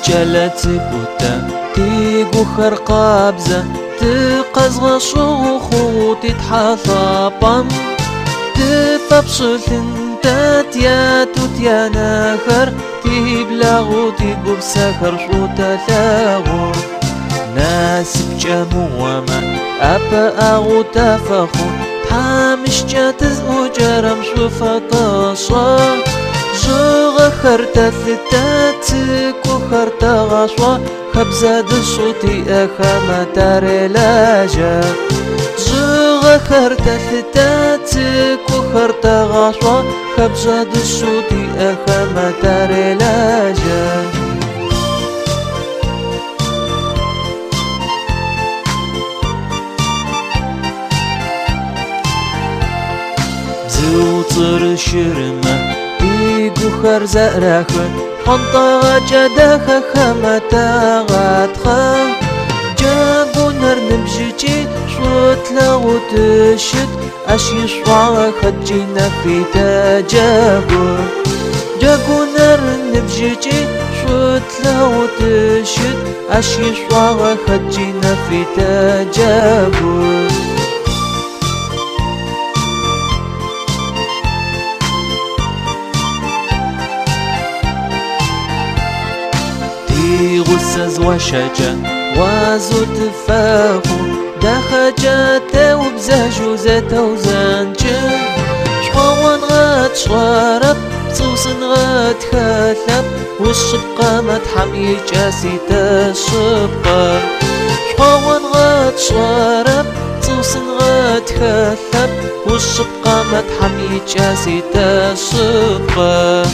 جلت بوتا تيجو خرقابزة تقزغ شوخو تتحثابم تفبشل انتات يا توتيا ناخر تبلغو تيجو بسكر شو تلاغو ناس بجموما أبا أغو تفخو تحامش جاتز وجرم شوفا طاشا جوغ خرتا ثتاتك وخرتا غشوا خبزة دشوتي أخا متاري لاجا جوغ خرتا ثتاتك وخرتا غشوا خبزة دشوتي أخا متاري لاجا زوطر شرمة بيقو خرزة راخن حنطا جداخ خمتا غاتخا جاقو نرنم جيجي شوت لغو تشد أشي شوع خجينا في تجاقو جاقو نرنم جيجي شوت لغو تشد أشي شوع خجينا في تجاقو غسز وشجا وازو تفاخو دخجات وبزاجو زات وزانجا شوان غات شوارب صوصن غات خاثب والشبقة ما تحمي جاسي تشبقة شوان غات شوارب صوصن غات خاثب والشبقة ما تحمي جاسي تشبقة